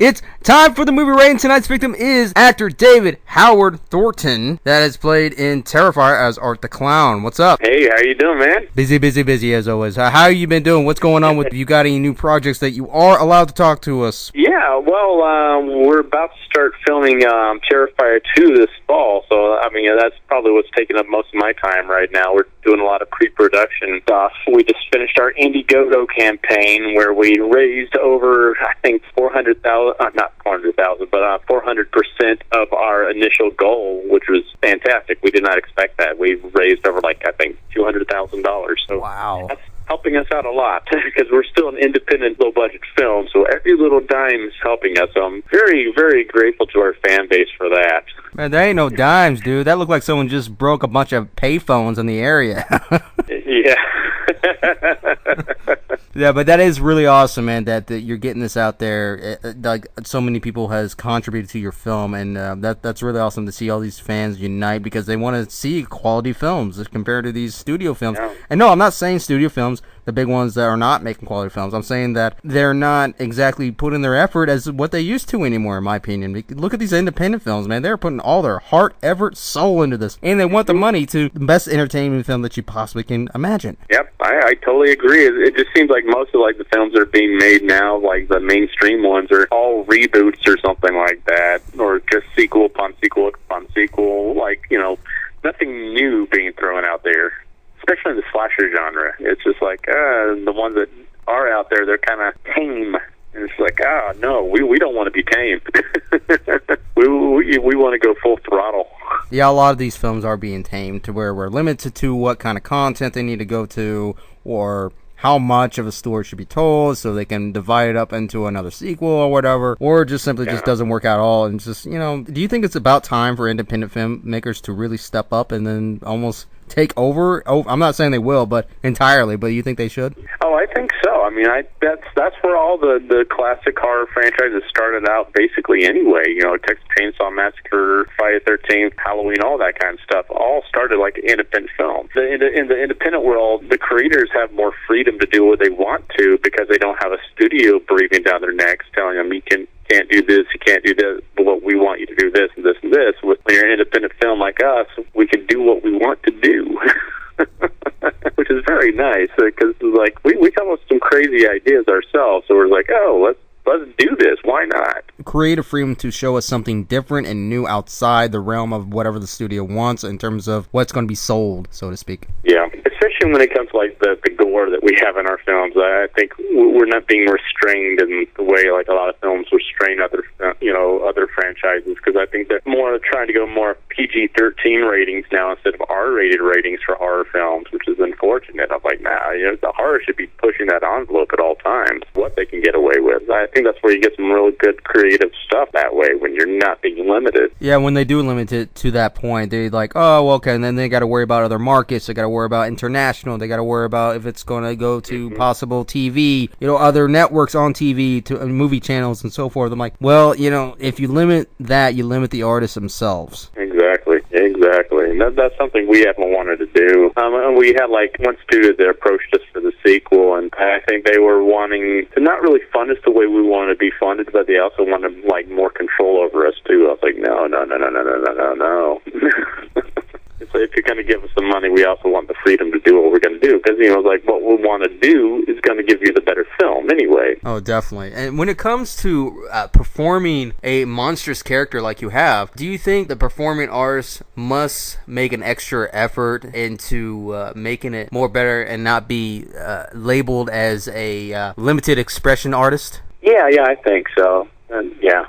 It's time for the movie rating. Tonight's victim is actor David Howard Thornton, that is played in Terrifier as Art the Clown. What's up? Hey, how you doing, man? Busy as always. How you been doing? What's going on with you? Got any new projects that you are allowed to talk to us? Yeah, well, we're about to start filming Terrifier 2 this fall, so, I mean, that's probably what's taking up most of my time right now. We're doing a lot of pre-production stuff. We just finished our Indiegogo campaign where we raised over, I think, 400,000, not 400,000, but 400% of our initial goal, which was fantastic. We did not expect that. We've raised over, like, I think, $200,000. So wow. That's helping us out a lot because we're still an independent, low-budget film, so every little dime is helping us. So I'm very, very grateful to our fan base for that. Man, there ain't no dimes, dude. That looked like someone just broke a bunch of payphones in the area. Yeah. Yeah, but that is really awesome, man, that you're getting this out there. Like, so many people has contributed to your film, and that's really awesome to see all these fans unite because they want to see quality films as compared to these studio films. Yeah. And no, I'm not saying studio films, the big ones that are not making quality films. I'm saying that they're not exactly putting their effort as what they used to anymore, in my opinion. Look at these independent films, man. They're putting all their heart, effort, soul into this, and they want the money to the best entertainment film that you possibly can imagine. Yep, I totally agree. It just seems like most of like the films that are being made now, like the mainstream ones, are all reboots or something like that, or just sequel upon sequel upon sequel. Like, you know, nothing new being thrown out there, especially in the slasher genre. It's just like the ones that are out there, they're kind of tame. And it's like, no, we don't want to be tame. we want to go full throttle. Yeah, a lot of these films are being tamed to where we're limited to what kind of content they need to go to, or how much of a story should be told so they can divide it up into another sequel or whatever, or just simply just doesn't work out at all. And just, you know, do you think it's about time for independent filmmakers to really step up and then almost take over? Oh, I'm not saying they will, but entirely, but you think they should? Oh, I think so. I mean, that's where all the classic horror franchises started out basically anyway. You know, Texas Chainsaw Massacre, Friday the 13th, Halloween, all that kind of stuff, all started like independent films. In the independent world, the creators have more freedom to do what they want to because they don't have a studio breathing down their necks telling them you can't do this, you can't do this, but we want you to do this and this and this. When you're an independent film like us, we can do what we want to do, which is very nice because like we come up with some crazy ideas ourselves. So we're like, let's do this. Why not? Creative freedom to show us something different and new outside the realm of whatever the studio wants in terms of what's going to be sold, so to speak. Yeah, especially when it comes to like the gore that we have in our films. I think we're not being restrained in the way like a lot of films restrain other franchises, because I think they're more trying to go more PG-13 ratings now instead of R-rated ratings for horror films, which is unfortunate. I'm like, the horror should be pushing that envelope at all times, what they can get away with. I think that's where you get some really good creative stuff that way, when you're not being limited. Yeah, when they do limit it to that point, they're like, oh, well, okay, and then they got to worry about other markets, they got to worry about international, they got to worry about if it's going to go to possible TV, other networks on TV, to movie channels and so forth. I'm like, well, if you limit that, you limit the artists themselves. Exactly. And that's something we haven't wanted to do. And we had like one studio that approached us for the sequel, and I think they were wanting to not really fund us the way we want to be funded, but they also wanted like more control over us too. I was like, no. So if you're going to give us the money, we also want the freedom to do what we're going to do, because like what we want to do is going to give you the better film anyway. Oh, definitely. And when it comes to performing a monstrous character like you have, do you think the performing artist must make an extra effort into making it more better and not be labeled as a limited expression artist? Yeah, I think so. Yeah.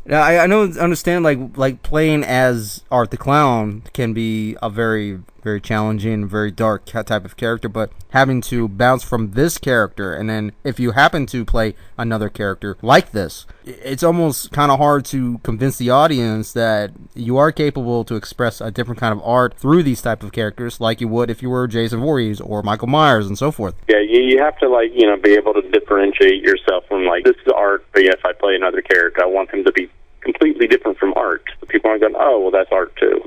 Now, I understand like playing as Art the Clown can be a very, very challenging, very dark type of character, but having to bounce from this character, and then if you happen to play another character like this, it's almost kind of hard to convince the audience that you are capable to express a different kind of art through these type of characters, like you would if you were Jason Voorhees or Michael Myers and so forth. Yeah, you have to be able to differentiate yourself from like, this is art, but if I play another character, I want him to be completely different from art. The people aren't going, oh, well, that's art too.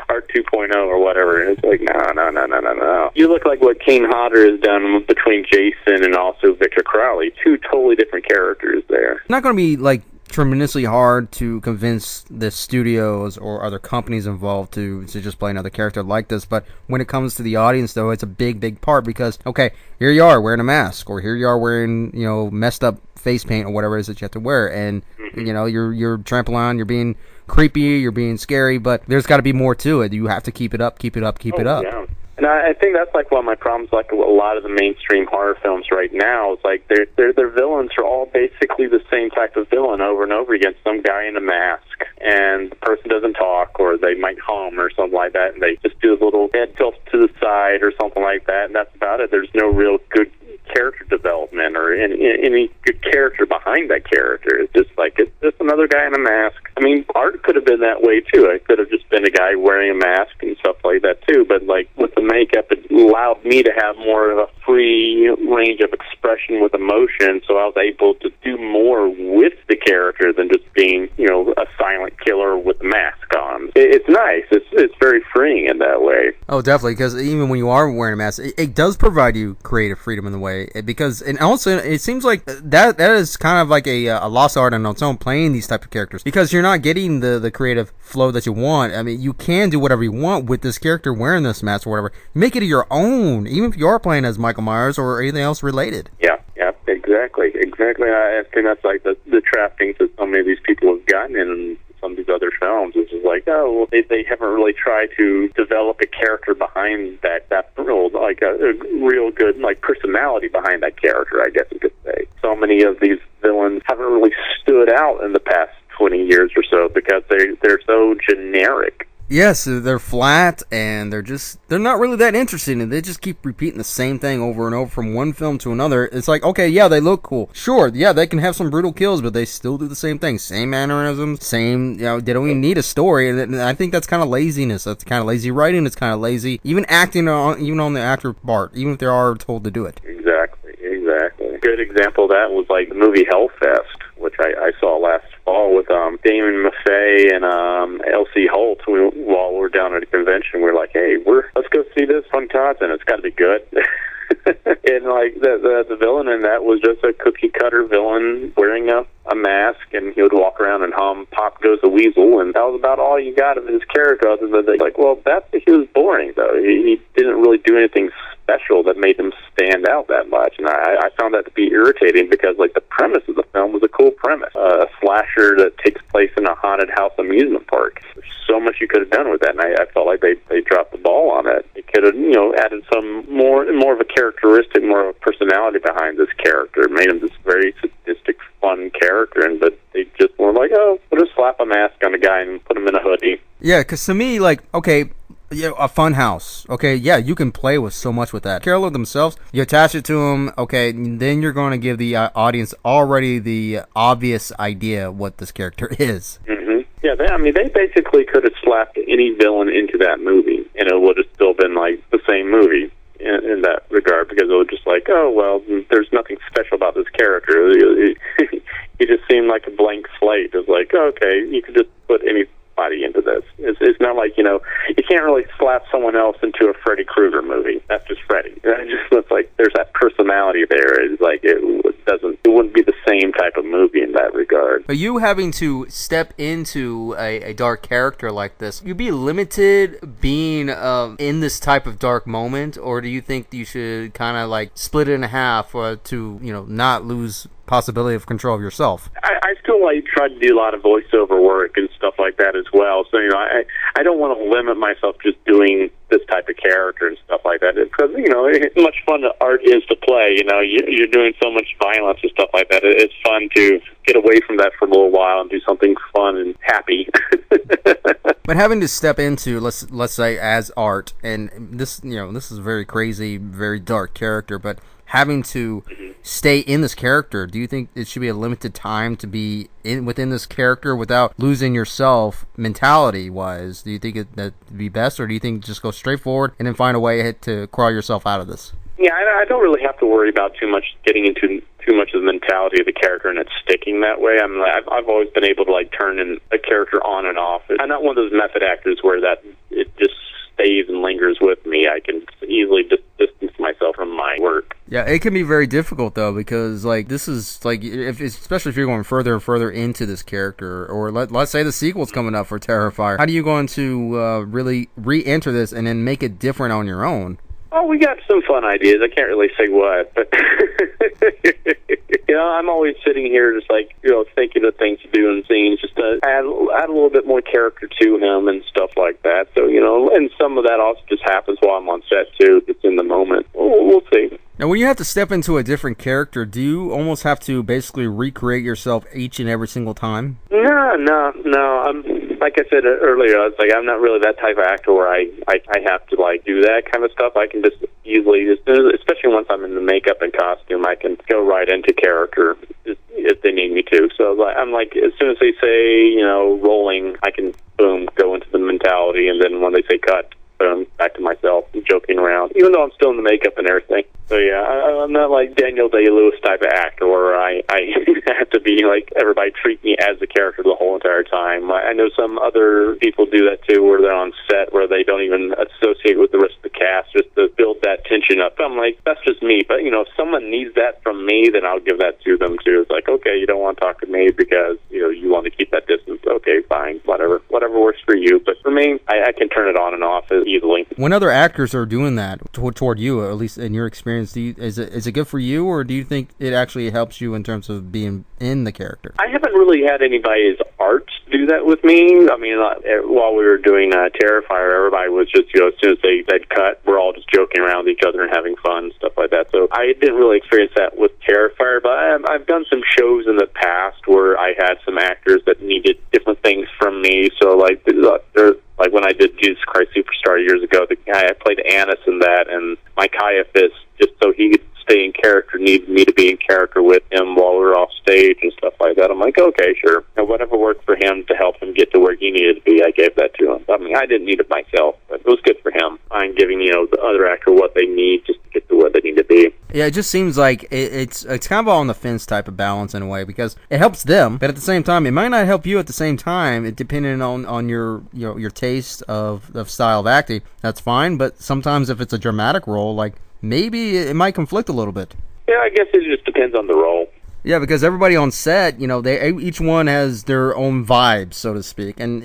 Art 2.0 or whatever. And it's like, no. You look like what Kane Hodder has done between Jason and also Victor Crowley. Two totally different characters there. It's not going to be like tremendously hard to convince the studios or other companies involved to just play another character like this, but when it comes to the audience, though, it's a big part because, okay, here you are wearing a mask, or here you are wearing, messed up face paint or whatever it is that you have to wear, and you're trampling on, you're being creepy, you're being scary, but there's got to be more to it. You have to keep it up. Yeah. And I think that's like one of my problems, like a lot of the mainstream horror films right now. It's like their villains are all basically the same type of villain over and over again. Some guy in a mask, and the person doesn't talk, or they might hum or something like that, and they just do a little head tilt to the side or something like that, and that's about it. There's no real good character development or any good character behind that character. It's just like, it's just another guy in a mask. I mean, Art could have been that way too. It could have just been a guy wearing a mask and stuff like that too, but like with the makeup, it allowed me to have more of a free range of expression with emotion, so I was able to do more with the character than just being, a silent killer with a mask on. It's nice. It's very freeing in that way. Oh, definitely, because even when you are wearing a mask, it does provide you creative freedom in the way, because, and also, it seems like that is kind of like a lost art on its own, playing these type of characters, because you're not getting the creative flow that you want. I mean, you can do whatever you want with this character wearing this mask or whatever. Make it your own, even if you are playing as Michael Myers or anything else related. Yeah, exactly. I think that's like the trappings that so many of these people have gotten in some of these other films. It's just like, they haven't really tried to develop a character behind that real, like a real good, like, personality behind that character, I guess you could say. So many of these villains haven't really stood out in the past 20 years or so because they're so generic. Yes, they're flat, and they're not really that interesting, and they just keep repeating the same thing over and over from one film to another. It's like, okay, yeah, they look cool. Sure, yeah, they can have some brutal kills, but they still do the same thing. Same mannerisms, same, they don't even need a story, and I think that's kind of laziness. That's kind of lazy writing. It's kind of lazy, even acting even on the actor part, even if they are told to do it. Exactly. A good example of that was like the movie Hellfest, which I saw last fall with Damon Maffei and L.C. Holt. While we're down at a convention, we're like, hey, let's go see this on content. It's got to be good. And like the villain in that was just a cookie cutter villain wearing a mask, and he would walk around and hum "Pop Goes the Weasel," and that was about all you got of his character. Other than he was boring though. He didn't really do anything special that made him stand out that much, and I found that to be irritating because like the premise of the film was a cool premise, a slasher that takes place in a haunted house amusement park. There's so much you could have done with that, and I felt like they dropped the ball on it. It could have added some more of a characteristic, more of a personality behind this character. It made him this very sadistic, fun character, but they just were like, we'll just slap a mask on a guy and put him in a hoodie. Yeah, because to me, like, okay, a fun house. Okay, yeah, you can play with so much with that. Carol themselves, you attach it to them, okay, then you're going to give the audience already the obvious idea what this character is. Mm-hmm. Yeah, they basically could have slapped any villain into that movie, and it would have still been like the same movie in that regard, because it was just like, there's nothing special about this character. He just seemed like a blank slate. It was like, okay, you could just put anybody into this. It's not like, you can't really slap someone else into a Freddy Krueger movie. That's just Freddy. It just looks like there's that personality there. It's like it wouldn't be the same type of movie in that regard. But you having to step into a dark character like this, you'd be limited being in this type of dark moment, or do you think you should kind of like split it in half to not lose possibility of control of yourself? I still try to do a lot of voiceover work and stuff like that as well. So I don't want to limit myself just doing this type of character and stuff like that, because much fun art is to play. You're doing so much violence and stuff like that. It's fun to get away from that for a little while and do something fun and happy. But having to step into, let's say, as Art, and this is a very crazy, very dark character, but having to stay in this character, do you think it should be a limited time to be within this character without losing yourself mentality-wise? Do you think that'd be best, or do you think just go straight forward and then find a way to crawl yourself out of this? Yeah, I don't really have to worry about getting into too much of the mentality of the character and it's sticking that way. I've always been able to turn a character on and off. I'm not one of those method actors where that it just stays and lingers with me. I can easily distance myself from my work. Yeah, it can be very difficult though, because like this is like especially if you're going further and further into this character, or let's say the sequel's coming up for Terrifier. How do you going to really re-enter this and then make it different on your own? Oh, we got some fun ideas. I can't really say what, but I'm always sitting here just like, thinking of things to do in scenes, just to add a little bit more character to him and stuff like that. So, and some of that also just happens while I'm on set too, just in the moment. We'll see. Now, when you have to step into a different character, do you almost have to basically recreate yourself each and every single time? No. Like I said earlier, I was like, I'm not really that type of actor where I have to like do that kind of stuff. I can just easily, especially once I'm in the makeup and costume, I can go right into character if they need me to. So I'm like, as soon as they say, rolling, I can boom go into the mentality, and then when they say cut, boom, back to myself, joking around, even though I'm still in the makeup and everything. So yeah, I'm not like Daniel Day-Lewis type of actor where I have to be like everybody treat me as the character the whole entire time. I know some other people do that too, where they're on set where they don't even associate with the rest of the cast just to build that tension up. I'm like, that's just me. But if someone needs that from me, then I'll give that to them too. It's like, okay, you don't want to talk to me because you want to keep that distance. Okay, fine, whatever works for you. But for me, I can turn it on and off easily. When other actors are doing that toward you, at least in your experience, is it good for you, or do you think it actually helps you in terms of being in the character? I haven't really had anybody's art do that with me. I mean, while we were doing Terrifier, everybody was just, as soon as they'd cut, we're all just joking around with each other and having fun and stuff like that. So I didn't really experience that with Terrifier, but I've done some shows in the past where I had some actors that needed different things from me. So like when I did Jesus Christ Superstar years ago, the guy I played Annis in that, and my Caiaphas, just so he could stay in character, needed me to be in character with him while we were off stage and stuff like that. I'm like, okay, sure. And whatever worked for him to help him get to where he needed to be, I gave that to him. I mean, I didn't need it myself, but it was good for him. I'm giving, the other actor what they need just to get to where they need to be. Yeah, it just seems like it's kind of all on the fence type of balance in a way, because it helps them, but at the same time, it might not help you at the same time, depending on your your taste of style of acting. That's fine, but sometimes if it's a dramatic role, like maybe it might conflict a little bit. Yeah, I guess it just depends on the role. Yeah, because everybody on set, they each one has their own vibes, so to speak, and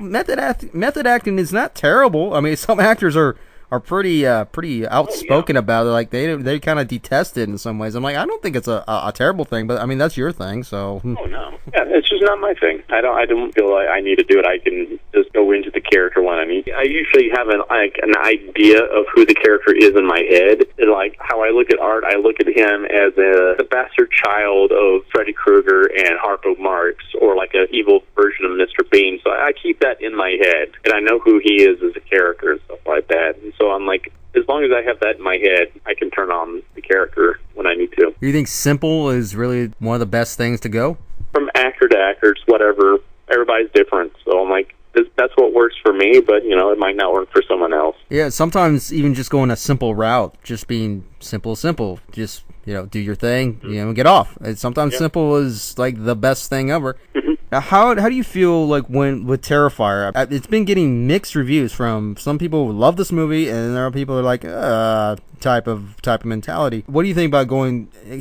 method acting is not terrible. I mean, some actors are pretty outspoken about it. Like they kind of detest it in some ways. I'm like, I don't think it's a terrible thing, but I mean that's your thing. So. Oh no, yeah, it's just not my thing. I don't feel like I need to do it. I can just go into the character when I need. I usually have an idea of who the character is in my head. And like how I look at art, I look at him as the bastard child of Freddy Krueger and Harpo Marx, or like an evil version of Mr. Bean. So I keep that in my head, and I know who he is as a character and stuff like that. And so I'm like, as long as I have that in my head, I can turn on the character when I need to. Do you think simple is really one of the best things to go? From actor to actor, it's whatever. Everybody's different. So I'm like, that's what works for me, but, it might not work for someone else. Yeah, sometimes even just going a simple route, just being simple, just, do your thing, get off. Sometimes simple is like the best thing ever. Mm-hmm. Now, how do you feel like with Terrifier? It's been getting mixed reviews from some people who love this movie, and there are people who are like, type of mentality. What do you think about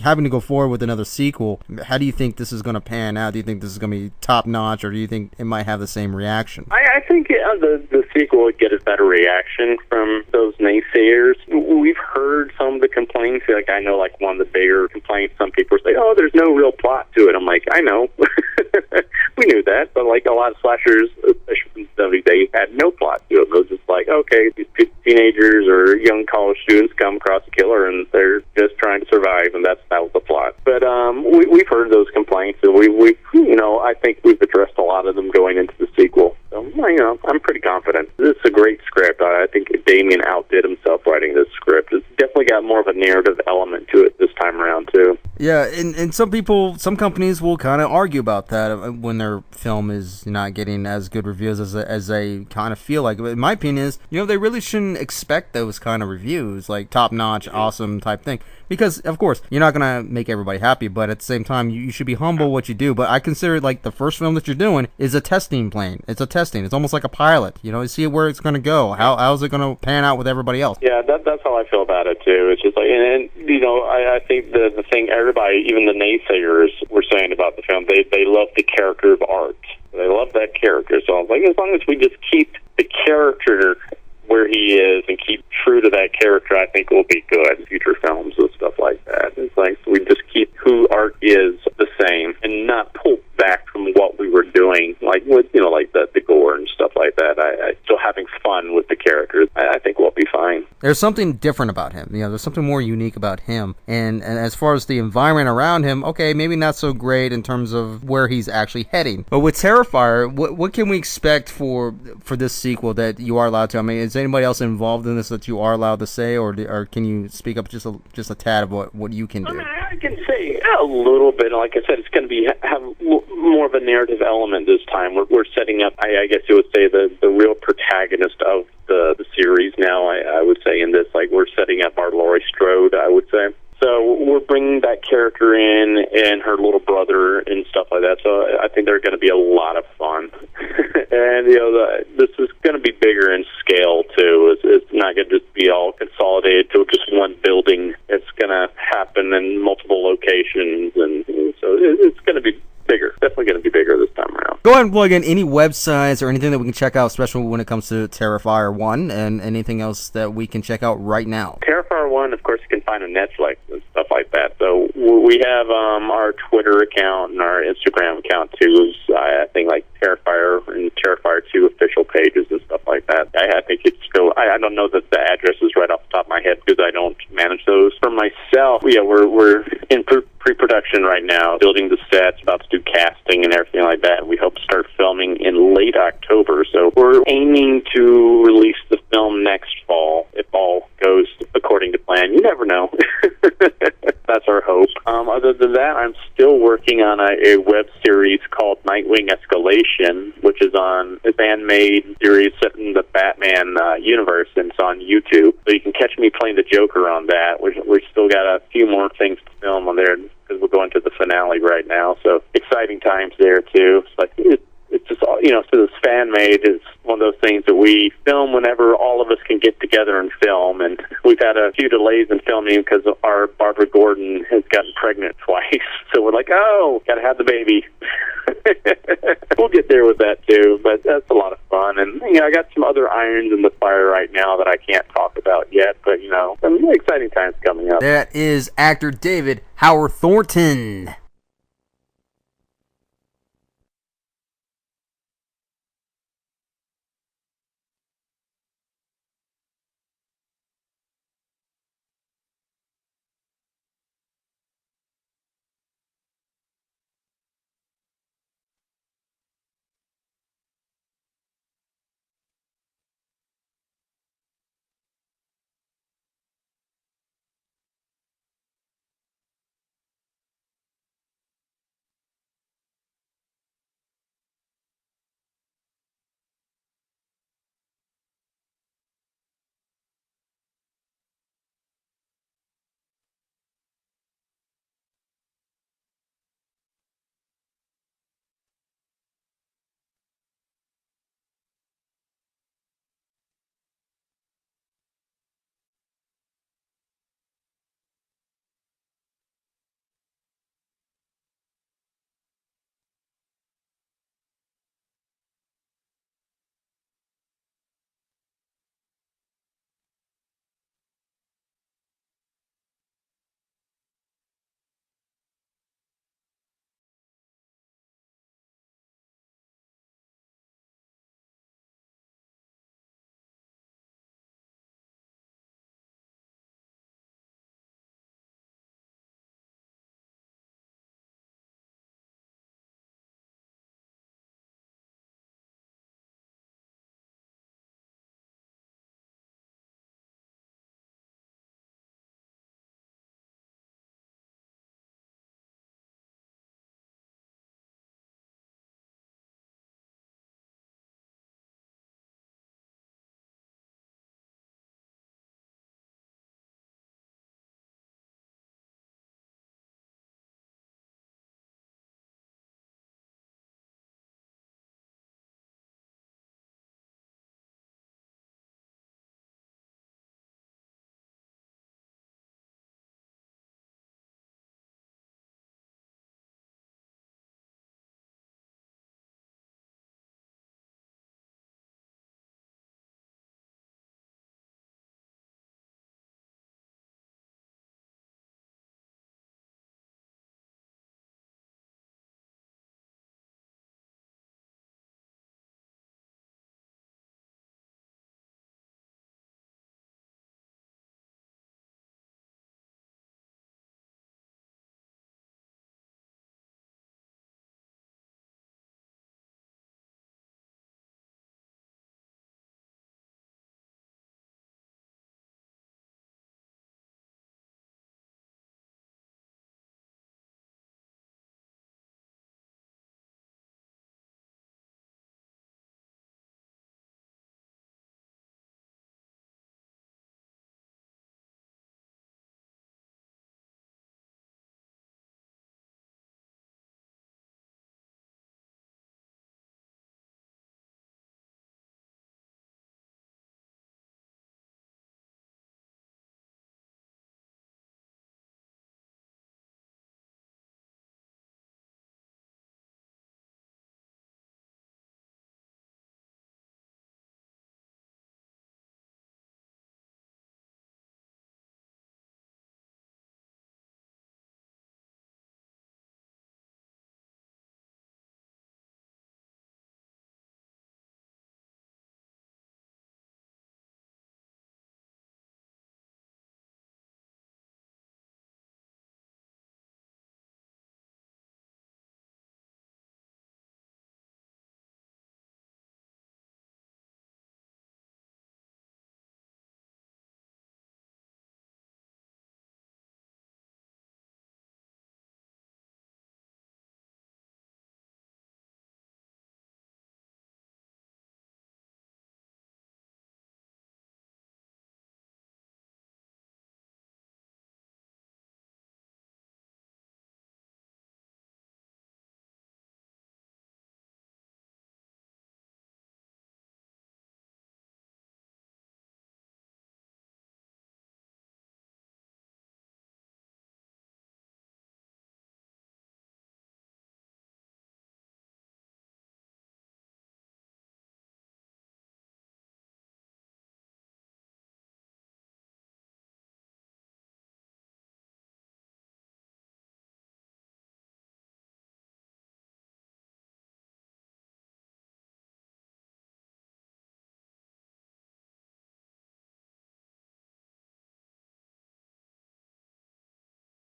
having to go forward with another sequel? How do you think this is going to pan out? Do you think this is going to be top notch, or do you think it might have the same reaction? I think the sequel would get a better reaction from those naysayers. We've heard some of the complaints. Like I know, like one of the bigger complaints, some people say, "Oh, there's no real plot to it." I'm like, I know. We knew that, but like a lot of slashers, especially from these days, had no plot to it. It was just like, okay, these teenagers or young college students come across a killer and they're just trying to survive, and that was the plot. But we've heard those complaints, and we I think we've addressed a lot of them going into the sequel. So I'm pretty confident. This is a great script. I think Damien outdid himself writing this script. It's definitely got more of a narrative element to it this time around too. Yeah, and some companies will kind of argue about that when their film is not getting as good reviews as they kind of feel like. But my opinion is, they really shouldn't expect those kind of reviews, like top-notch, awesome type thing. Because, of course, you're not going to make everybody happy, but at the same time, you should be humble what you do. But I consider, like, the first film that you're doing is a testing plane. It's a testing. It's almost like a pilot. You see where it's going to go. How's it going to pan out with everybody else? Yeah, that's how I feel about it, too. It's just like, and I think the thing everybody, even the naysayers, were saying about the film, they love the character of Art. They love that character. So I was like, as long as we just keep the character where he is and keep true to that character, I think will be good. Future films and stuff like that. It's like we just keep who Art is the same and not pull back from what we were doing, like with like the gore and stuff like that. I still having fun with the characters. I think we'll be fine. There's something different about him. There's something more unique about him. And as far as the environment around him, okay, maybe not so great in terms of where he's actually heading. But with Terrifier, what can we expect for this sequel that you are allowed to? I mean, is anybody else involved in this that you are allowed to say, or can you speak up just a tad of what you can do? I mean, I can say a little bit. Like I said, it's going to have more of a narrative element this time. We're setting up, I guess you would say, the real protagonist of the series now. I would say in this, like, we're setting up our Laurie Strode, I would say. So we're bringing that character in and her little brother and stuff like that. So I think they're going to be a lot of fun. And, this is going to be bigger in scale, too. It's not going to just be all consolidated to just one building. It's going to happen in multiple locations. And so it's going to be bigger. Definitely going to be bigger this time around. Go ahead and plug in any websites or anything that we can check out, especially when it comes to Terrifier 1 and anything else that we can check out right now. Terrifier 1, of course, you can find on Netflix and stuff like that. So we have our Twitter account and our Instagram account, too. I think, like, Terrifier and Terrifier 2 official pages and stuff like that. I think it's still, I don't know that the address is right off the top of my head because I don't manage those. For myself, we're in pre-production right now, building the sets, about to do casting and everything like that. We hope to start filming in late October. So we're aiming to release the film next fall, if all goes according to plan. You never know. That's our hope. Other than that, I'm still working on a web series called Nightwing Escalation, which is on a fan-made series set in the Batman universe, and it's on YouTube. So you can catch me playing the Joker on that. We've still got a few more things to film on there because we're going to the finale right now. So exciting times there, too. It's like it's just, so this fan-made is one of those things that we film whenever all of us can get together and film. And we've had a few delays in filming because our Barbara Gordon has gotten pregnant twice. So we're like, got to have the baby. We'll get there with that, too. But that's a lot of fun. And, I got some other irons in the fire right now that I can't talk about yet. But, some exciting times coming up. That is actor David Howard Thornton.